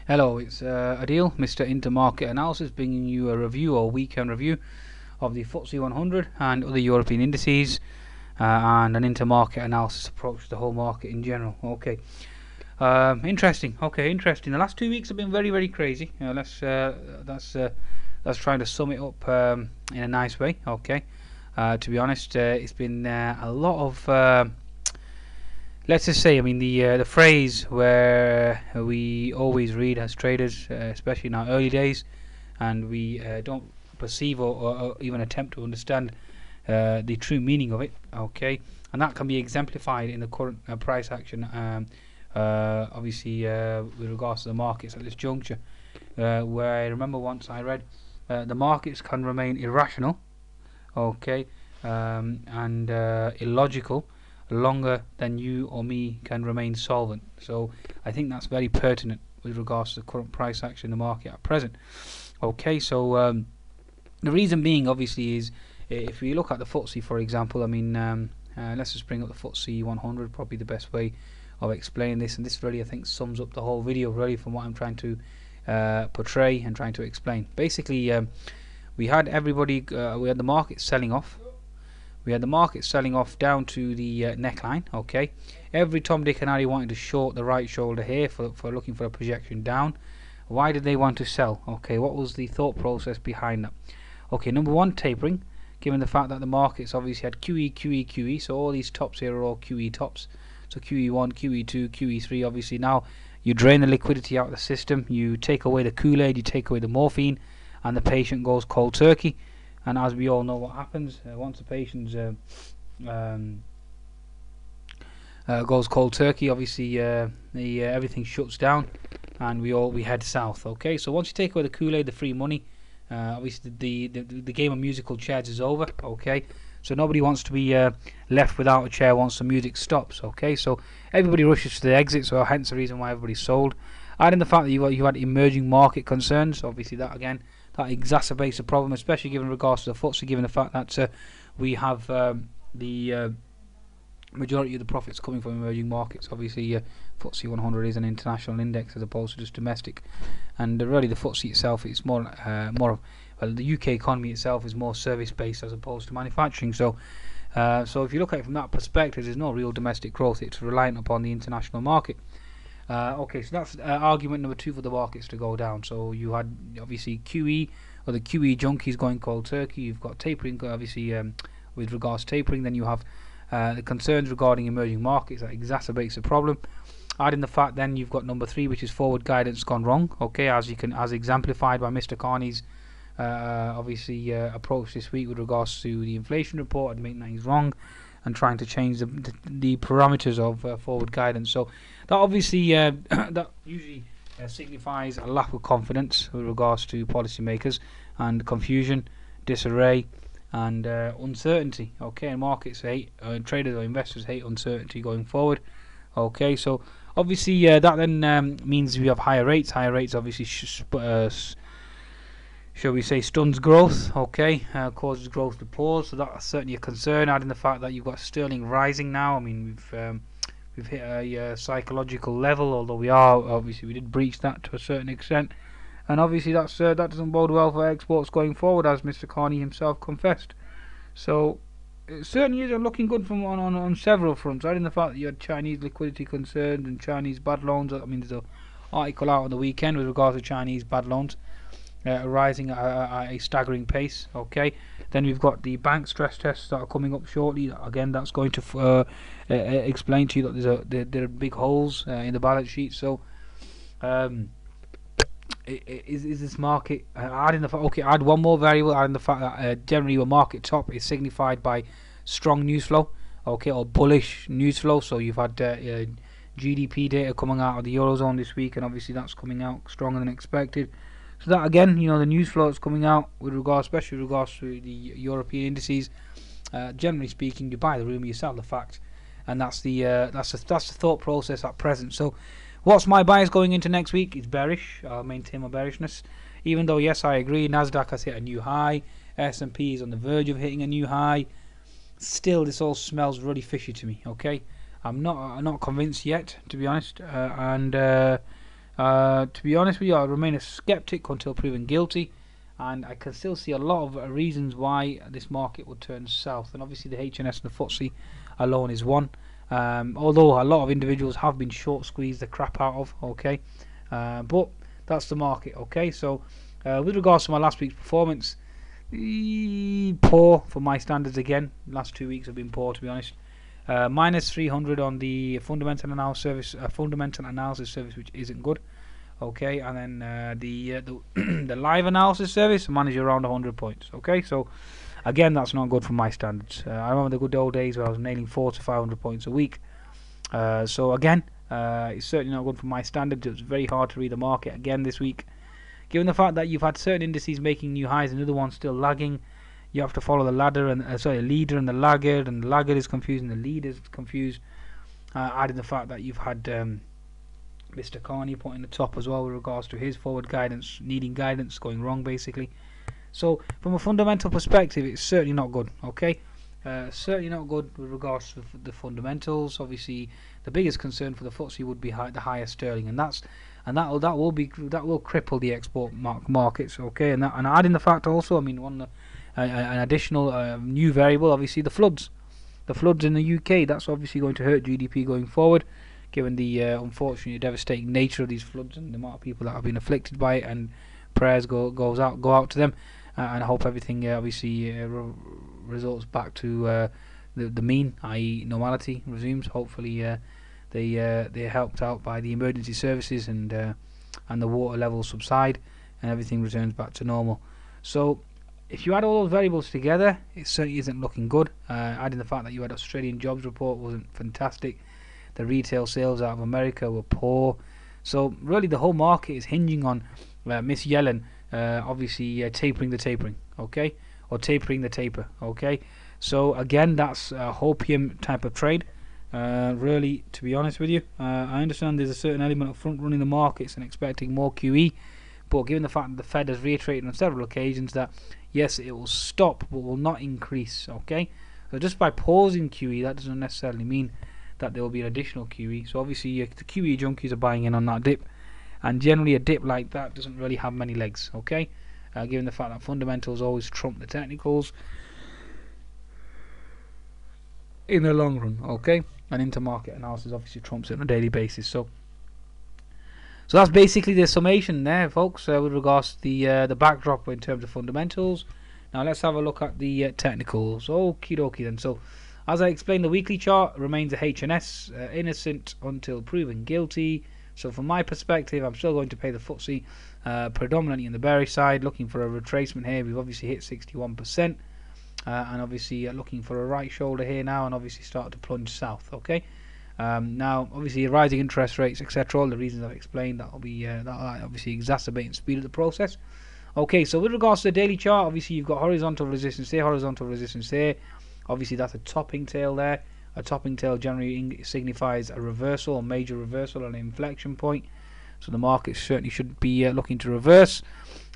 Hello, it's Adil, Mr. Intermarket Analysis, bringing you a review or weekend review of the FTSE 100 and other European indices, and an intermarket analysis approach to the whole market in general. Okay, interesting. Okay, interesting. The last 2 weeks have been very, very crazy. That's trying to sum it up in a nice way. Okay, to be honest, it's been a lot of. Let's just say, I mean, the phrase where we always read as traders, especially in our early days, and we don't perceive or even attempt to understand the true meaning of it. Okay, and that can be exemplified in the current price action. Obviously, with regards to the markets at this juncture, where I remember once I read the markets can remain irrational, okay, and illogical longer than you or me can remain solvent. So I think that's very pertinent with regards to the current price action in the market at present. Okay, so the reason being obviously is, if we look at the FTSE, for example, I mean, let's just bring up the FTSE 100, probably the best way of explaining this, and this really I think sums up the whole video really from what I'm trying to portray and trying to explain. Basically, we had we had the market selling off. We had the market selling off down to the neckline. Okay, every Tom, Dick and Harry wanted to short the right shoulder here for looking for a projection down. Why did they want to sell? Okay, what was the thought process behind that? Okay, number one, tapering, given the fact that the markets obviously had QE, QE, QE, so all these tops here are all QE tops. So QE1, QE2, QE3, obviously now you drain the liquidity out of the system, you take away the Kool-Aid, you take away the morphine, and the patient goes cold turkey. And as we all know what happens, once the patient goes cold turkey, obviously everything shuts down and we head south. Okay, so once you take away the Kool-Aid, the free money, obviously the game of musical chairs is over. Okay, so nobody wants to be left without a chair once the music stops. Okay, so everybody rushes to the exit, so hence the reason why everybody sold. Adding the fact that you had emerging market concerns, obviously that again, that exacerbates the problem, especially given regards to the FTSE, given the fact that we have the majority of the profits coming from emerging markets. Obviously, FTSE 100 is an international index as opposed to just domestic, and really the FTSE itself is more well, the UK economy itself is more service based as opposed to manufacturing. So if you look at it from that perspective, there's no real domestic growth. It's reliant upon the international market. Okay, so that's argument number two for the markets to go down. So you had obviously QE, or the QE junkies going cold turkey. You've got tapering, obviously, with regards to tapering. Then you have the concerns regarding emerging markets that exacerbates the problem. Adding the fact, then you've got number three, which is forward guidance gone wrong. Okay, as exemplified by Mr. Carney's obviously approach this week with regards to the inflation report, admitting that he's wrong and trying to change the parameters of forward guidance. So that obviously that usually signifies a lack of confidence with regards to policymakers, and confusion, disarray, and uncertainty. Okay, and markets hate, traders or investors hate uncertainty going forward. Okay, so obviously that then means we have higher rates. Higher rates obviously shall we say stuns growth. Okay, causes growth to pause, so that's certainly a concern. Adding the fact that you've got sterling rising now, I mean we've hit a psychological level, although we did breach that to a certain extent, and obviously that doesn't bode well for exports going forward, as Mr. Carney himself confessed. So it certainly isn't looking good from on several fronts. Adding the fact that you had Chinese liquidity concerns and Chinese bad loans. I mean, there's an article out on the weekend with regards to Chinese bad loans rising at a staggering pace. Okay, then we've got the bank stress tests that are coming up shortly. Again, that's going to explain to you that there are big holes in the balance sheet. So is this market adding the fact? Okay, add one more variable. Adding the fact that generally your market top is signified by strong news flow. Okay, or bullish news flow. So you've had GDP data coming out of the Eurozone this week, and obviously that's coming out stronger than expected. So that again, the news flow that's coming out with regards, especially with regards to the European indices, generally speaking, you buy the rumor, you sell the fact, and that's the thought process at present. So, what's my bias going into next week? It's bearish. I'll maintain my bearishness, even though yes, I agree. Nasdaq has hit a new high. S&P is on the verge of hitting a new high. Still, this all smells really fishy to me. Okay, I'm not convinced yet, to be honest, and To be honest with you, I remain a skeptic until proven guilty, and I can still see a lot of reasons why this market would turn south. And obviously, the HNS and the FTSE alone is one. Although a lot of individuals have been short squeezed the crap out of, okay, but that's the market, okay. So, with regards to my last week's performance, poor for my standards again. Last 2 weeks have been poor, to be honest. Minus 300 on the fundamental analysis service, which isn't good. Okay, and then the the live analysis service managed around 100 points. Okay, so again, that's not good for my standards. I remember the good old days where I was nailing 400 to 500 points a week. So again, it's certainly not good for my standards. It was very hard to read the market again this week, given the fact that you've had certain indices making new highs and other ones still lagging. You have to follow the leader and the laggard, and the laggard is confused and the leader is confused. Adding the fact that you've had Mr. Carney putting the top as well with regards to his forward guidance, needing guidance, going wrong basically. So from a fundamental perspective, it's certainly not good. Okay, certainly not good with regards to the fundamentals. Obviously, the biggest concern for the FTSE would be the higher sterling, and that will cripple the export markets. Okay, and adding the fact also, I mean, an additional new variable, obviously the floods in the UK. That's obviously going to hurt GDP going forward, given the unfortunately devastating nature of these floods and the amount of people that have been afflicted by it. And prayers go out to them, and I hope everything obviously results back to the mean, i.e. normality resumes. Hopefully they're helped out by the emergency services, and the water levels subside and everything returns back to normal. So if you add all those variables together, it certainly isn't looking good. Adding the fact that you had Australian jobs report wasn't fantastic. The retail sales out of America were poor. So really the whole market is hinging on Miss Yellen obviously tapering the tapering, okay? Or tapering the taper, okay? So again, that's a hopium type of trade. Really, to be honest with you, I understand there's a certain element of front running the markets and expecting more QE, but given the fact that the Fed has reiterated on several occasions that yes, it will stop but will not increase, okay? So just by pausing QE, that doesn't necessarily mean that there will be an additional QE. So obviously the QE junkies are buying in on that dip, and generally a dip like that doesn't really have many legs, okay? Given the fact that fundamentals always trump the technicals in the long run, okay? And intermarket analysis obviously trumps it on a daily basis. So that's basically the summation there, folks, with regards to the backdrop in terms of fundamentals. Now let's have a look at the technicals. Okie dokie then. So as I explained, the weekly chart remains a HNS, innocent until proven guilty. So from my perspective, I'm still going to pay the FTSE predominantly in the bearish side, looking for a retracement here. We've obviously hit 61%, and obviously looking for a right shoulder here now, and obviously start to plunge south, okay? Now obviously rising interest rates, etc., all the reasons I've explained, that will be that'll obviously exacerbate and speed up the process. Okay, so with regards to the daily chart, obviously you've got horizontal resistance here, horizontal resistance here. Obviously that's a topping tail there. A topping tail generally signifies a reversal, a major reversal, an inflection point. So the market certainly should be looking to reverse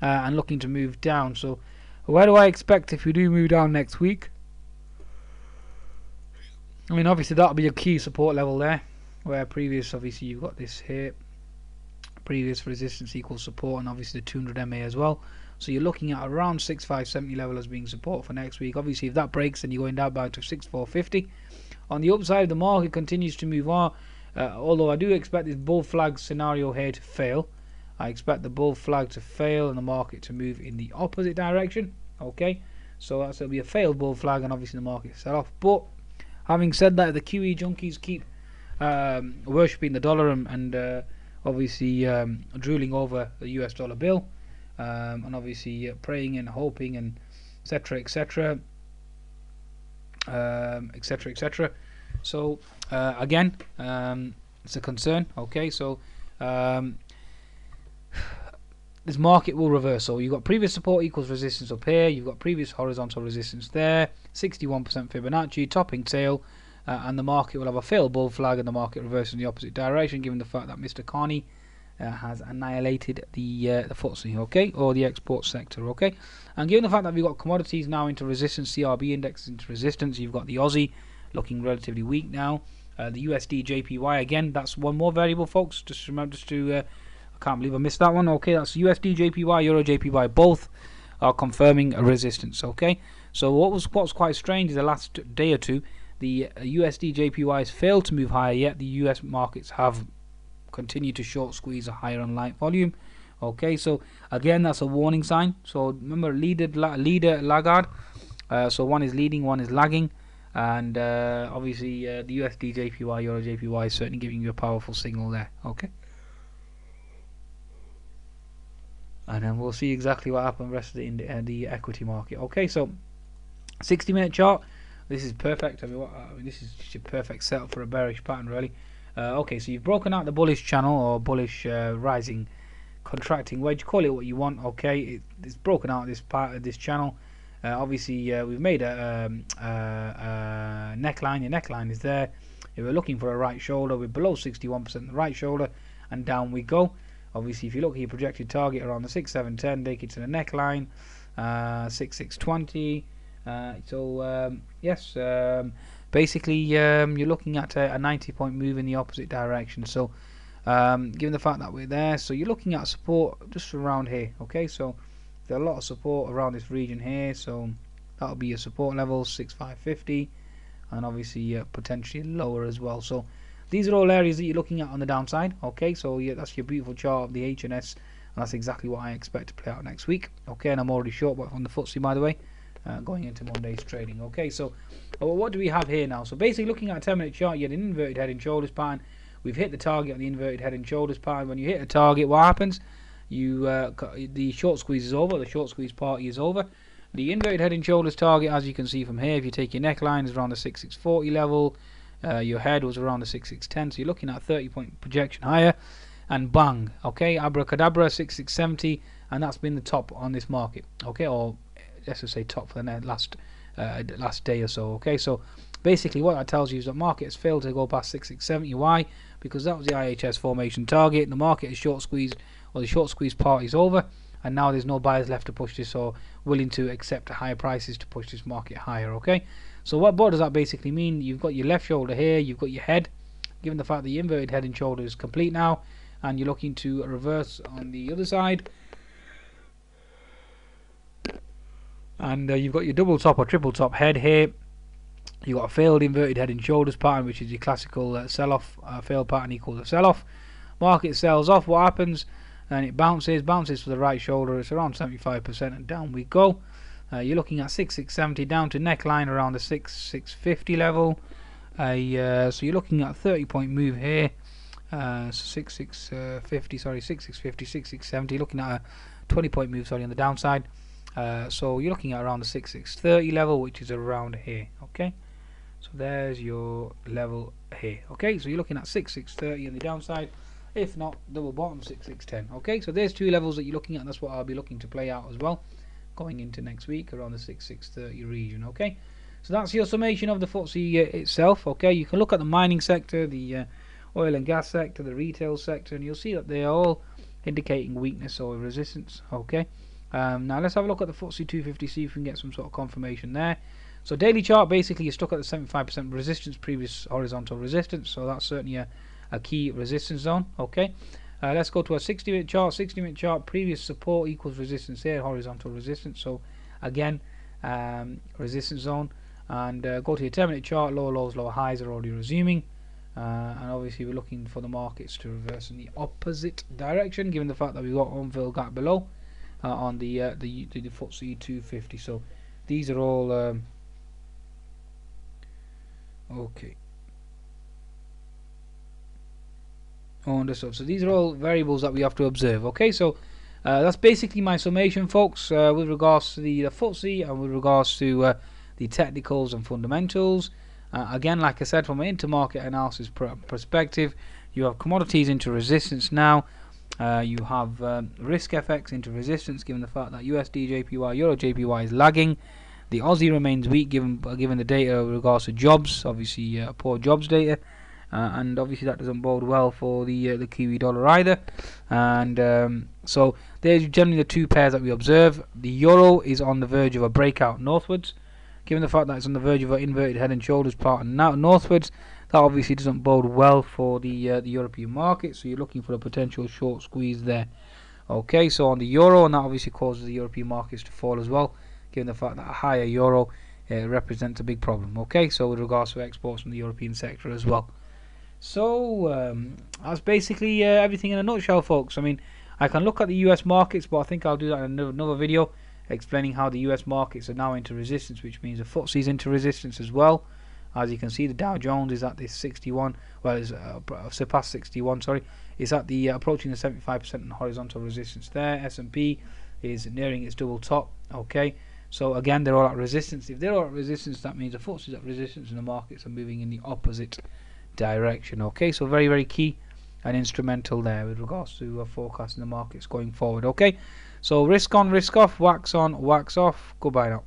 and looking to move down. So where do I expect if we do move down next week? I mean, obviously that'll be a key support level there, where previous, obviously you've got this here, previous resistance equals support, and obviously the 200 MA as well. So you're looking at around 6570 level as being support for next week. Obviously if that breaks, then you're going down back to 6450. On the upside, the market continues to move on, although I do expect this bull flag scenario here to fail. I expect the bull flag to fail and the market to move in the opposite direction, okay? So that'll be a failed bull flag, and obviously the market sell off. But having said that, the QE junkies keep worshipping the dollar and obviously drooling over the US dollar bill, and obviously praying and hoping and etc, etc, etc, etc. So again, it's a concern, okay? So this market will reverse. So you've got previous support equals resistance up here, you've got previous horizontal resistance there, 61% Fibonacci, topping tail, and the market will have a failed bull flag and the market reverses in the opposite direction, given the fact that Mr. Carney has annihilated the FTSE, okay, or the export sector, okay? And given the fact that we've got commodities now into resistance, CRB indexes into resistance, you've got the Aussie looking relatively weak now, the USD JPY, again, that's one more variable, folks, just remember to Can't believe I missed that one. Okay, that's USD JPY, Euro JPY, both are confirming a resistance. Okay, so what's quite strange is the last day or two, the USD JPY has failed to move higher, yet the US markets have continued to short squeeze a higher on light volume. Okay, so again, that's a warning sign. So remember, leader laggard. So one is leading, one is lagging, and obviously the USD JPY, Euro JPY is certainly giving you a powerful signal there. Okay, and then we'll see exactly what happens rest of the equity market. Okay, so 60-minute chart. This is perfect. I mean, this is just a perfect setup for a bearish pattern, really. Okay, so you've broken out the bullish channel, or bullish rising, contracting wedge, call it what you want. Okay, it's broken out this part of this channel. Obviously, we've made a neckline. Your neckline is there. If we're looking for a right shoulder, we're below 61% the right shoulder, and down we go. Obviously, if you look at your projected target around the 6710, take it to the neckline, 6620. Yes, basically you're looking at a 90-point move in the opposite direction. So given the fact that we're there, so you're looking at support just around here. Okay, so there's a lot of support around this region here, so that'll be your support level 6550, and obviously potentially lower as well. So these are all areas that you're looking at on the downside. Okay, so yeah, that's your beautiful chart of the HNS, and that's exactly what I expect to play out next week. Okay, and I'm already short on the FTSE, by the way, going into Monday's trading. Okay, so what do we have here now? So basically, looking at a 10-minute chart, you had an inverted head and shoulders pattern. We've hit the target on the inverted head and shoulders pattern. When you hit a target, what happens? You the short squeeze is over. The short squeeze party is over. The inverted head and shoulders target, as you can see from here, if you take your neckline, is around the 6640 level. Your head was around the 6610, so you're looking at 30-point projection higher, and bang, okay, abracadabra, 6670, and that's been the top on this market. Okay, or let's just say top for the last day or so. Okay, so basically what that tells you is that market has failed to go past 6670. Why? Because that was the IHS formation target. The market is short squeezed, or the short squeeze part is over, and now there's no buyers left to push this, or willing to accept higher prices to push this market higher. Okay, so what does that basically mean? You've got your left shoulder here, you've got your head, given the fact the inverted head and shoulder is complete now, and you're looking to reverse on the other side, and you've got your double top or triple top head here. You've got a failed inverted head and shoulders pattern, which is your classical sell-off. Failed pattern equals a sell-off. Market sells off. What happens? And it bounces for the right shoulder. It's around 75%, and down we go. You're looking at 6670 down to neckline around the 6650 level. So you're looking at a 30-point move here. 6650, 6670. Looking at a 20-point move, on the downside. So you're looking at around the 6630 level, which is around here. Okay, so there's your level here. Okay, so you're looking at 6630 on the downside. If not, double bottom 6610. Okay, so there's two levels that you're looking at, and that's what I'll be looking to play out as well going into next week around the 6630 region. Okay, so that's your summation of the FTSE itself. Okay, you can look at the mining sector, the oil and gas sector, the retail sector, and you'll see that they are all indicating weakness or resistance. Okay, now let's have a look at the FTSE 250, see if we can get some sort of confirmation there. So daily chart, basically you're stuck at the 75% resistance, previous horizontal resistance, so that's certainly a key resistance zone. Okay, let's go to a 60-minute chart. 60-minute chart, previous support equals resistance here, horizontal resistance. So again, resistance zone. And go to your 10-minute chart. Lower lows, lower highs are already resuming, and obviously we're looking for the markets to reverse in the opposite direction, given the fact that we've got unfilled gap below on the FTSE 250. So these are all okay. Understood. So these are all variables that we have to observe. Okay, so that's basically my summation, folks, with regards to the FTSE and with regards to the technicals and fundamentals. Again, like I said, from an intermarket analysis perspective, you have commodities into resistance now. You have risk FX into resistance, given the fact that USD JPY, Euro JPY is lagging. The Aussie remains weak, given the data with regards to jobs. Obviously, poor jobs data. And obviously that doesn't bode well for the Kiwi dollar either. And so there's generally the two pairs that we observe. The euro is on the verge of a breakout northwards. Given the fact that it's on the verge of an inverted head and shoulders pattern now northwards, That obviously doesn't bode well for the European market, so you're looking for a potential short squeeze there. Okay, so on the euro, and that obviously causes the European markets to fall as well, given the fact that a higher euro represents a big problem. Okay, so with regards to exports from the European sector as well. So that's basically everything in a nutshell, folks. I mean, I can look at the US markets, but I think I'll do that in another video, explaining how the US markets are now into resistance, which means the FTSE is into resistance as well. As you can see, the Dow Jones is at this 61, well, it's surpassed 61, sorry. It's at the approaching the 75% horizontal resistance there. S&P is nearing its double top. Okay, so again, they're all at resistance. If they're all at resistance, that means the FTSE is at resistance and the markets are moving in the opposite direction. Okay, so very, very key and instrumental there with regards to forecasting the markets going forward. Okay, so risk on, risk off, wax on, wax off. Goodbye now.